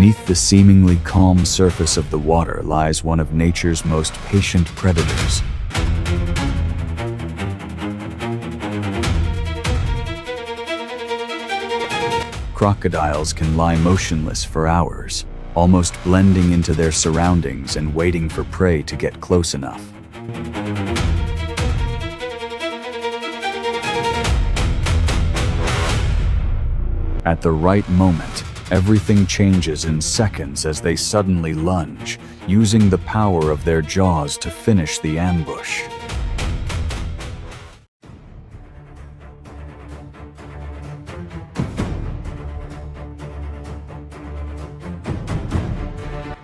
Beneath the seemingly calm surface of the water lies one of nature's most patient predators. Crocodiles can lie motionless for hours, almost blending into their surroundings and waiting for prey to get close enough. At the right moment, everything changes in seconds as they suddenly lunge, using the power of their jaws to finish the ambush.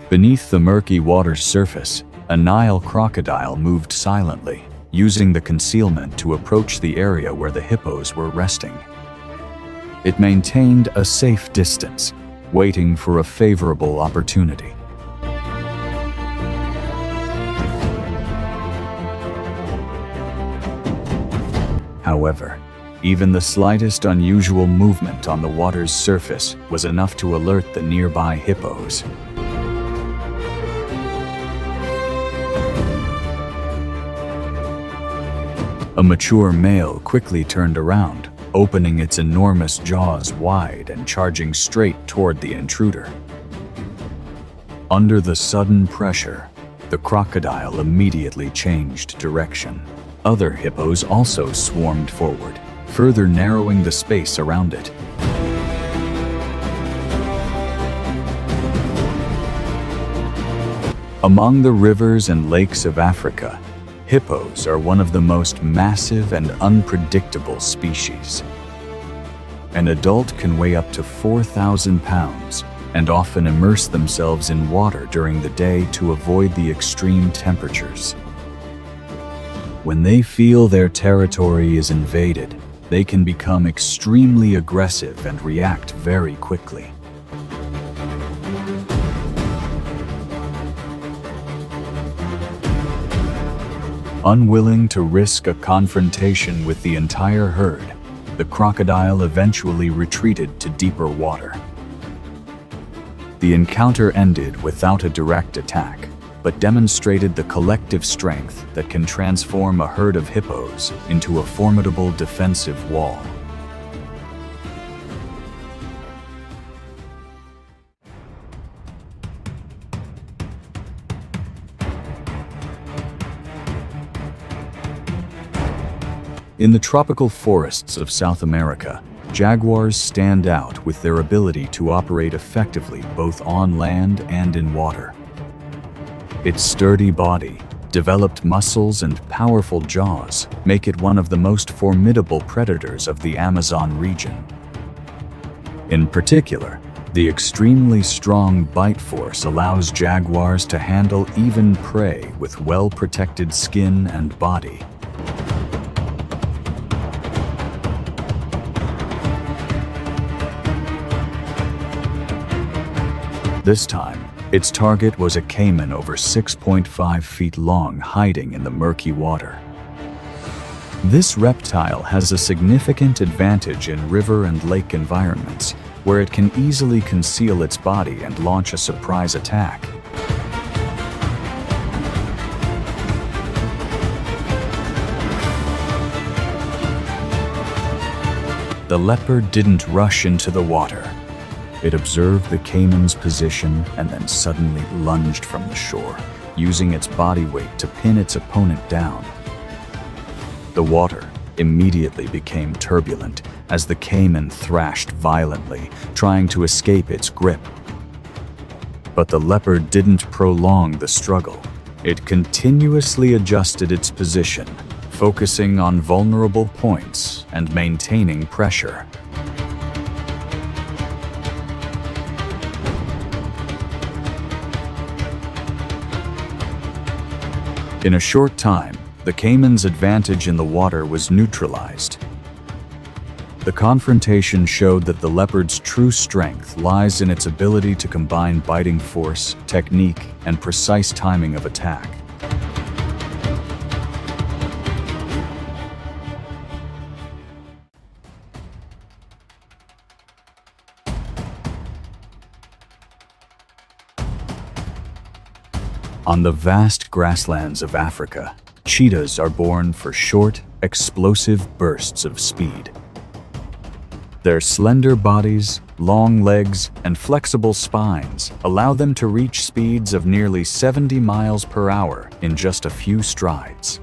Beneath the murky water's surface, a Nile crocodile moved silently, using the concealment to approach the area where the hippos were resting. It maintained a safe distance, waiting for a favorable opportunity. However, even the slightest unusual movement on the water's surface was enough to alert the nearby hippos. A mature male quickly turned around, opening its enormous jaws wide and charging straight toward the intruder. Under the sudden pressure, the crocodile immediately changed direction. Other hippos also swarmed forward, further narrowing the space around it. Among the rivers and lakes of Africa, hippos are one of the most massive and unpredictable species. An adult can weigh up to 4,000 pounds and often immerse themselves in water during the day to avoid the extreme temperatures. When they feel their territory is invaded, they can become extremely aggressive and react very quickly. Unwilling to risk a confrontation with the entire herd, the crocodile eventually retreated to deeper water. The encounter ended without a direct attack, but demonstrated the collective strength that can transform a herd of hippos into a formidable defensive wall. In the tropical forests of South America, jaguars stand out with their ability to operate effectively both on land and in water. Its sturdy body, developed muscles, and powerful jaws make it one of the most formidable predators of the Amazon region. In particular, the extremely strong bite force allows jaguars to handle even prey with well-protected skin and body. This time, its target was a caiman over 6.5 feet long hiding in the murky water. This reptile has a significant advantage in river and lake environments, where it can easily conceal its body and launch a surprise attack. The leopard didn't rush into the water. It observed the caiman's position and then suddenly lunged from the shore, using its body weight to pin its opponent down. The water immediately became turbulent as the caiman thrashed violently, trying to escape its grip. But the leopard didn't prolong the struggle. It continuously adjusted its position, focusing on vulnerable points and maintaining pressure. In a short time, the caiman's advantage in the water was neutralized. The confrontation showed that the leopard's true strength lies in its ability to combine biting force, technique, and precise timing of attack. On the vast grasslands of Africa, cheetahs are born for short, explosive bursts of speed. Their slender bodies, long legs, and flexible spines allow them to reach speeds of nearly 70 miles per hour in just a few strides.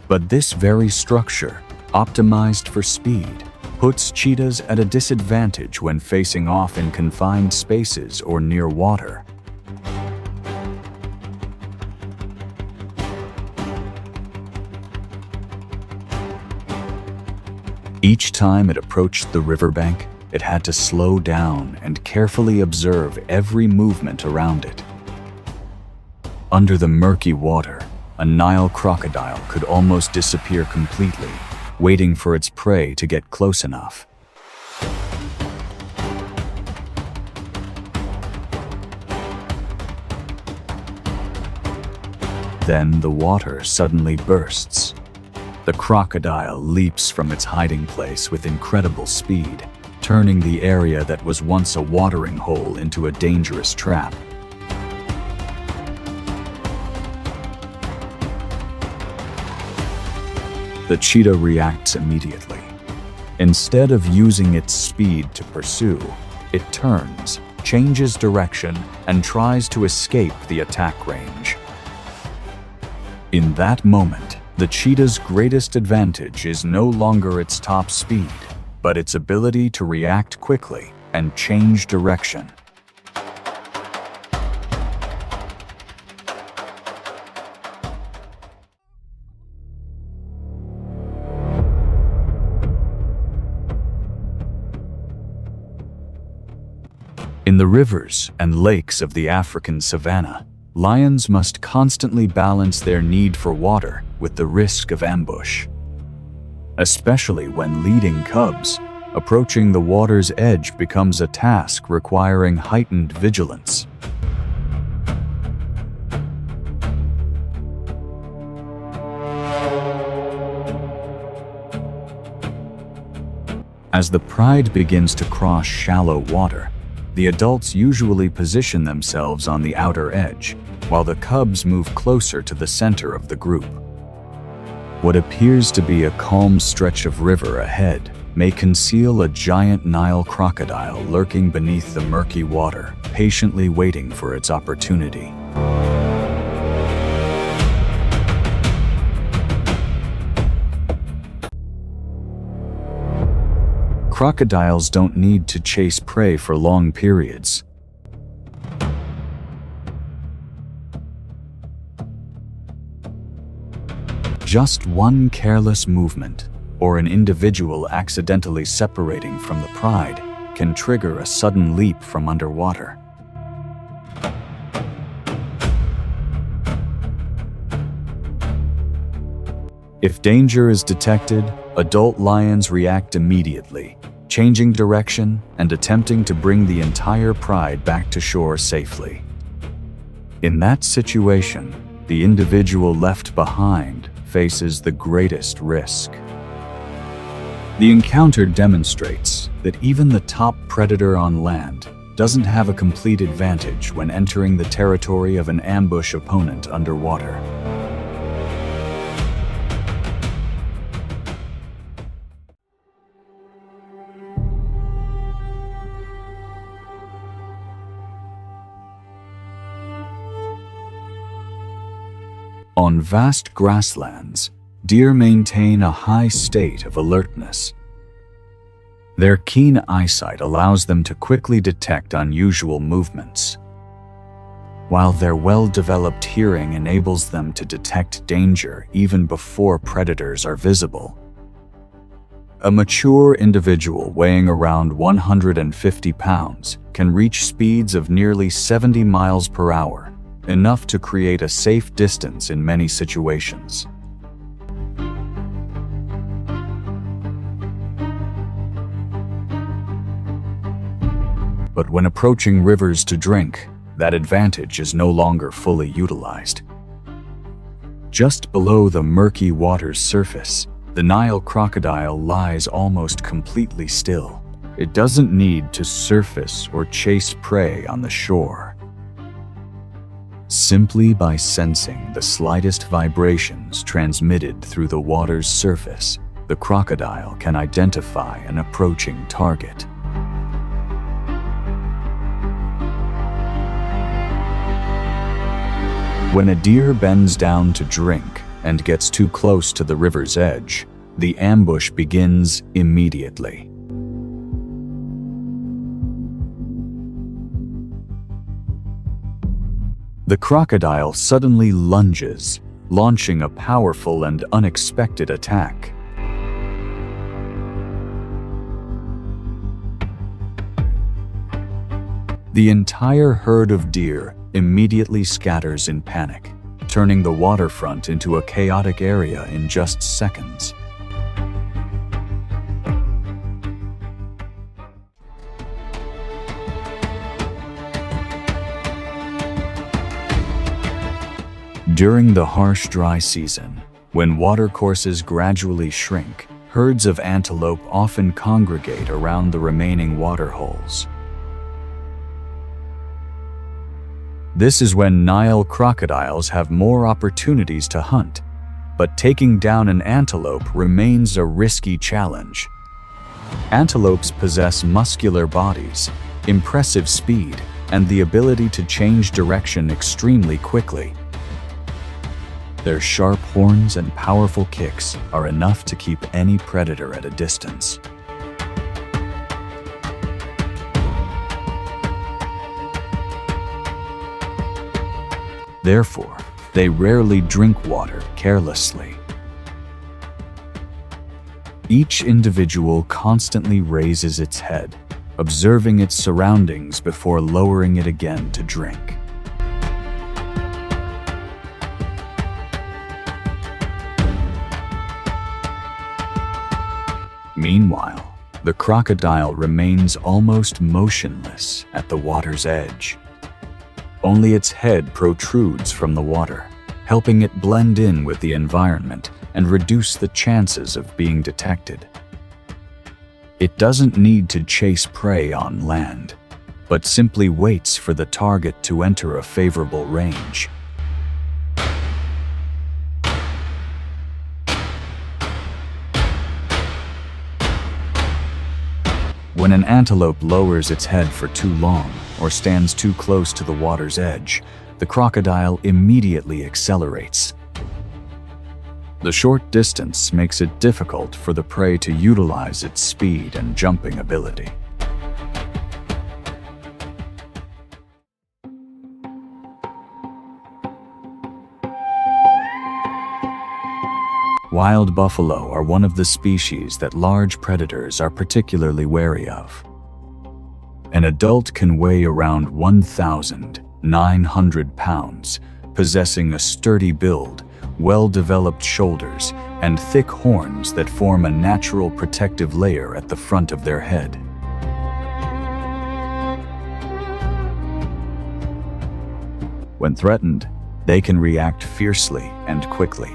But this very structure, optimized for speed, puts cheetahs at a disadvantage when facing off in confined spaces or near water. Each time it approached the riverbank, it had to slow down and carefully observe every movement around it. Under the murky water, a Nile crocodile could almost disappear completely, waiting for its prey to get close enough. Then the water suddenly bursts. The crocodile leaps from its hiding place with incredible speed, turning the area that was once a watering hole into a dangerous trap. The cheetah reacts immediately. Instead of using its speed to pursue, it turns, changes direction, and tries to escape the attack range. In that moment, the cheetah's greatest advantage is no longer its top speed, but its ability to react quickly and change direction. In the rivers and lakes of the African savanna, lions must constantly balance their need for water with the risk of ambush. Especially when leading cubs, approaching the water's edge becomes a task requiring heightened vigilance. As the pride begins to cross shallow water, the adults usually position themselves on the outer edge, while the cubs move closer to the center of the group. What appears to be a calm stretch of river ahead may conceal a giant Nile crocodile lurking beneath the murky water, patiently waiting for its opportunity. Crocodiles don't need to chase prey for long periods. Just one careless movement, or an individual accidentally separating from the pride, can trigger a sudden leap from underwater. If danger is detected, adult lions react immediately, changing direction and attempting to bring the entire pride back to shore safely. In that situation, the individual left behind faces the greatest risk. The encounter demonstrates that even the top predator on land doesn't have a complete advantage when entering the territory of an ambush opponent underwater. On vast grasslands, deer maintain a high state of alertness. Their keen eyesight allows them to quickly detect unusual movements, while their well-developed hearing enables them to detect danger even before predators are visible. A mature individual weighing around 150 pounds can reach speeds of nearly 70 miles per hour, enough to create a safe distance in many situations. But when approaching rivers to drink, that advantage is no longer fully utilized. Just below the murky water's surface, the Nile crocodile lies almost completely still. It doesn't need to surface or chase prey on the shore. Simply by sensing the slightest vibrations transmitted through the water's surface, the crocodile can identify an approaching target. When a deer bends down to drink and gets too close to the river's edge, the ambush begins immediately. The crocodile suddenly lunges, launching a powerful and unexpected attack. The entire herd of deer immediately scatters in panic, turning the waterfront into a chaotic area in just seconds. During the harsh dry season, when watercourses gradually shrink, herds of antelope often congregate around the remaining waterholes. This is when Nile crocodiles have more opportunities to hunt, but taking down an antelope remains a risky challenge. Antelopes possess muscular bodies, impressive speed, and the ability to change direction extremely quickly. Their sharp horns and powerful kicks are enough to keep any predator at a distance. Therefore, they rarely drink water carelessly. Each individual constantly raises its head, observing its surroundings before lowering it again to drink. Meanwhile, the crocodile remains almost motionless at the water's edge. Only its head protrudes from the water, helping it blend in with the environment and reduce the chances of being detected. It doesn't need to chase prey on land, but simply waits for the target to enter a favorable range. When an antelope lowers its head for too long or stands too close to the water's edge, the crocodile immediately accelerates. The short distance makes it difficult for the prey to utilize its speed and jumping ability. Wild buffalo are one of the species that large predators are particularly wary of. An adult can weigh around 1,900 pounds, possessing a sturdy build, well-developed shoulders, and thick horns that form a natural protective layer at the front of their head. When threatened, they can react fiercely and quickly.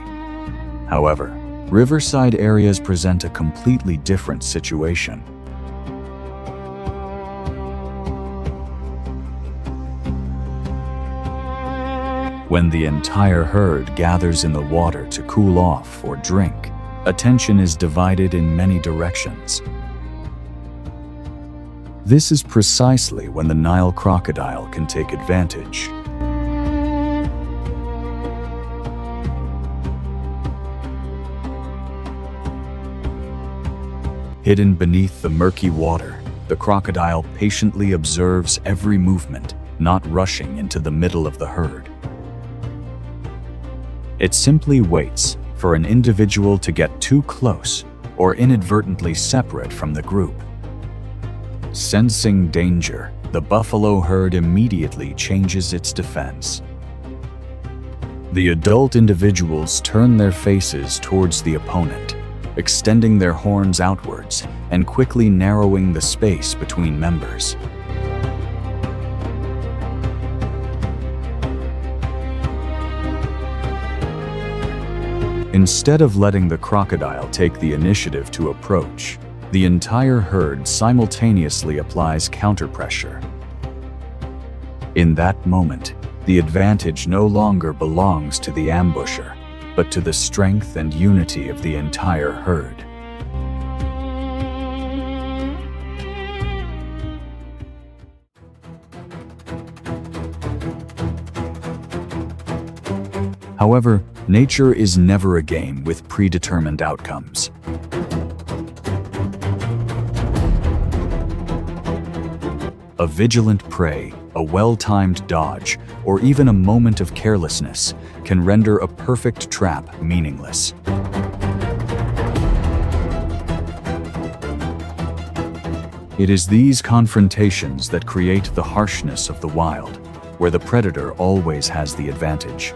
However, riverside areas present a completely different situation. When the entire herd gathers in the water to cool off or drink, attention is divided in many directions. This is precisely when the Nile crocodile can take advantage. Hidden beneath the murky water, the crocodile patiently observes every movement, not rushing into the middle of the herd. It simply waits for an individual to get too close or inadvertently separate from the group. Sensing danger, the buffalo herd immediately changes its defense. The adult individuals turn their faces towards the opponent, extending their horns outwards and quickly narrowing the space between members. Instead of letting the crocodile take the initiative to approach, the entire herd simultaneously applies counterpressure. In that moment, The advantage no longer belongs to the ambusher, but to the strength and unity of the entire herd. However, nature is never a game with predetermined outcomes. A vigilant prey, a well-timed dodge, or even a moment of carelessness can render a perfect trap meaningless. It is these confrontations that create the harshness of the wild, where the predator always has the advantage.